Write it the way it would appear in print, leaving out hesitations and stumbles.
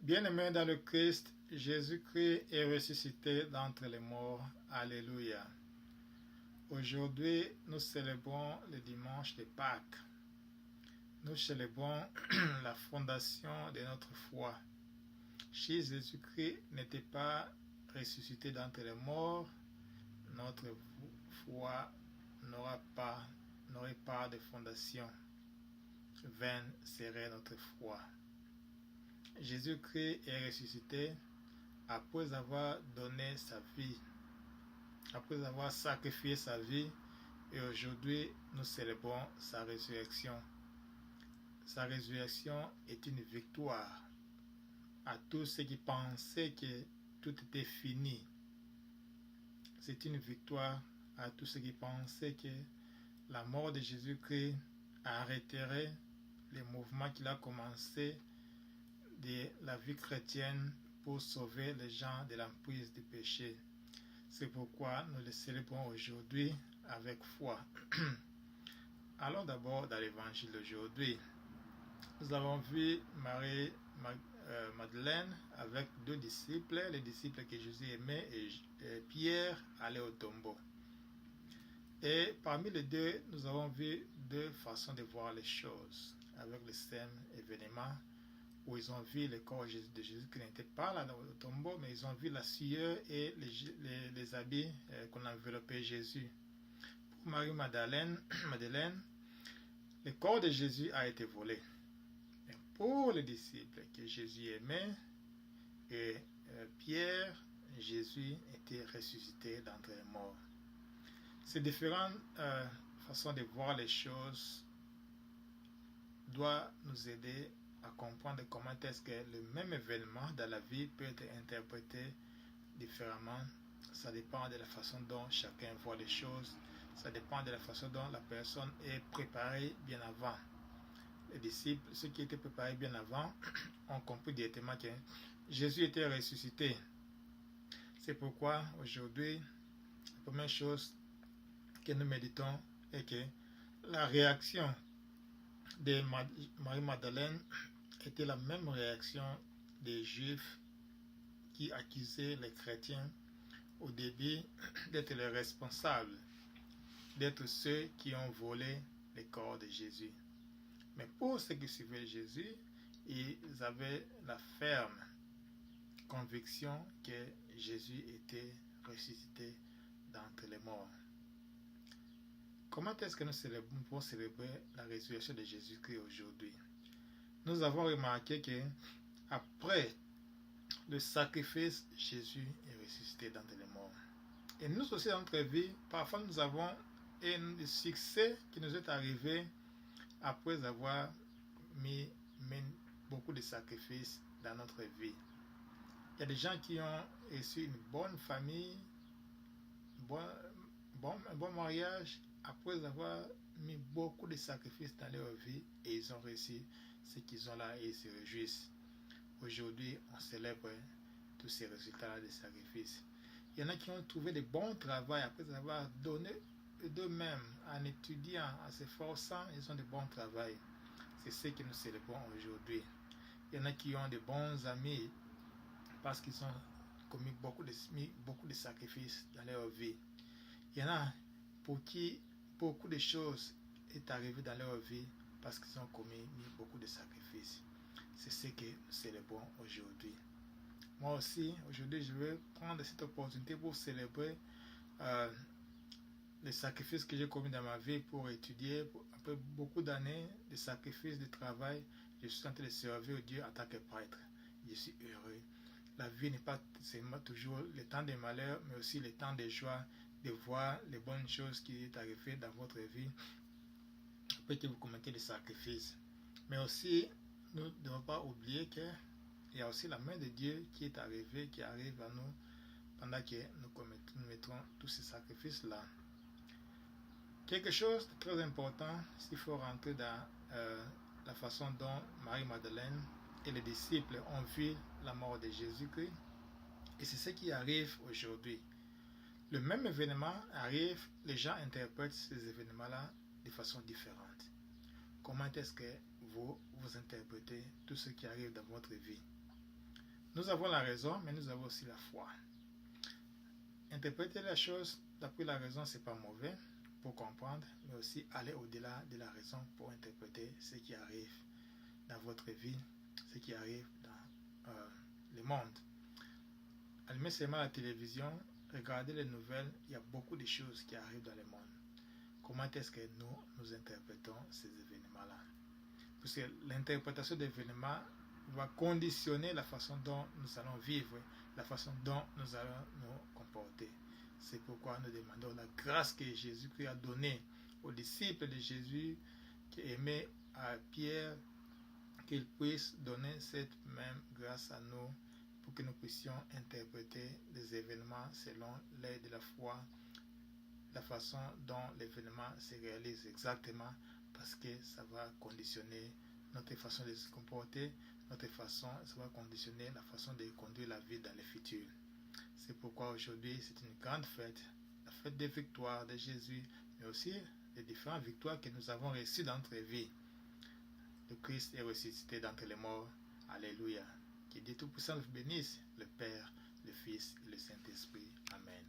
Bien-aimés dans le Christ, Jésus-Christ est ressuscité d'entre les morts. Alléluia. Aujourd'hui, nous célébrons le dimanche de Pâques. Nous célébrons la fondation de notre foi. Si Jésus-Christ n'était pas ressuscité d'entre les morts, notre foi n'aurait pas de fondation. Vaine serait notre foi. Jésus-Christ est ressuscité après avoir donné sa vie, après avoir sacrifié sa vie, et aujourd'hui nous célébrons sa résurrection. Sa résurrection est une victoire à tous ceux qui pensaient que tout était fini. C'est une victoire à tous ceux qui pensaient que la mort de Jésus-Christ arrêterait les mouvements qu'il a commencé de la vie chrétienne pour sauver les gens de l'emprise du péché. C'est pourquoi nous le célébrons aujourd'hui avec foi. Allons d'abord dans l'évangile d'aujourd'hui. Nous avons vu Marie-Madeleine avec deux disciples, les disciples que Jésus aimait, et Pierre allait au tombeau. Et parmi les deux, nous avons vu deux façons de voir les choses avec le même événement où ils ont vu le corps de Jésus qui n'était pas là dans le tombeau, mais ils ont vu la sueur et les habits qu'on enveloppait Jésus. Pour Marie-Madeleine, le corps de Jésus a été volé. Mais pour les disciples que Jésus aimait et Pierre, Jésus était ressuscité d'entre les morts. Ces différentes façons de voir les choses doivent nous aider à comprendre comment est-ce que le même événement dans la vie peut être interprété différemment. Ça dépend de la façon dont chacun voit les choses. Ça dépend de la façon dont la personne est préparée bien avant. Les disciples, ceux qui étaient préparés bien avant, ont compris directement que Jésus était ressuscité. C'est pourquoi aujourd'hui, la première chose que nous méditons est que la réaction de Marie-Madeleine était la même réaction des Juifs qui accusaient les chrétiens au début d'être les responsables, d'être ceux qui ont volé le corps de Jésus. Mais pour ceux qui suivaient Jésus, ils avaient la ferme conviction que Jésus était ressuscité d'entre les morts. Comment est-ce que nous pouvons célébrer la résurrection de Jésus-Christ aujourd'hui? Nous avons remarqué que après le sacrifice, Jésus est ressuscité d'entre les morts. Et nous aussi dans notre vie, parfois nous avons un succès qui nous est arrivé après avoir mis beaucoup de sacrifices dans notre vie. Il y a des gens qui ont reçu une bonne famille, un bon mariage, après avoir mis beaucoup de sacrifices dans leur vie, et ils ont reçu ce qu'ils ont là et ils se réjouissent. Aujourd'hui, on célèbre tous ces résultats-là des sacrifices. Il y en a qui ont trouvé de bons travaux après avoir donné d'eux-mêmes en étudiant, en s'efforçant, ils ont de bons travaux. C'est ce que nous célébrons aujourd'hui. Il y en a qui ont de bons amis parce qu'ils ont commis beaucoup de sacrifices dans leur vie. Il y en a pour qui beaucoup de choses est arrivé dans leur vie parce qu'ils ont commis beaucoup de sacrifices. C'est ce que nous célébrons aujourd'hui. Moi aussi, aujourd'hui, je vais prendre cette opportunité pour célébrer les sacrifices que j'ai commis dans ma vie pour étudier. Après beaucoup d'années de sacrifices, de travail, je suis en train de servir Dieu en tant que prêtre. Je suis heureux. La vie n'est pas seulement toujours le temps des malheurs, mais aussi le temps des joies, de voir les bonnes choses qui sont arrivées dans votre vie après que vous commettez des sacrifices. Mais aussi, nous ne devons pas oublier qu'il y a aussi la main de Dieu qui est arrivée, qui arrive à nous pendant que nous mettons tous ces sacrifices-là. Quelque chose de très important, s'il faut rentrer dans la façon dont Marie-Madeleine et les disciples ont vu la mort de Jésus-Christ. Et c'est ce qui arrive aujourd'hui. Le même événement arrive, les gens interprètent ces événements-là de façon différente. Comment est-ce que vous interprétez tout ce qui arrive dans votre vie? Nous avons la raison, mais nous avons aussi la foi. Interpréter la chose d'après la raison, ce n'est pas mauvais pour comprendre, mais aussi aller au-delà de la raison pour interpréter ce qui arrive dans votre vie, ce qui arrive dans le monde. Allumez seulement la télévision, regardez les nouvelles, il y a beaucoup de choses qui arrivent dans le monde. Comment est-ce que nous interprétons ces événements-là? Parce que l'interprétation d'événements va conditionner la façon dont nous allons vivre, la façon dont nous allons nous comporter. C'est pourquoi nous demandons la grâce que Jésus-Christ a donnée aux disciples de Jésus, qui aimaient à Pierre, qu'il puisse donner cette même grâce à nous pour que nous puissions interpréter les événements selon l'aide de la foi, la façon dont l'événement se réalise exactement, parce que ça va conditionner notre façon de se comporter, ça va conditionner la façon de conduire la vie dans le futur. C'est pourquoi aujourd'hui c'est une grande fête, la fête des victoires de Jésus, mais aussi les différentes victoires que nous avons reçues dans notre vie. Le Christ est ressuscité d'entre les morts. Alléluia. Que Dieu Tout-Puissant vous bénisse, le Père, le Fils et le Saint-Esprit. Amen.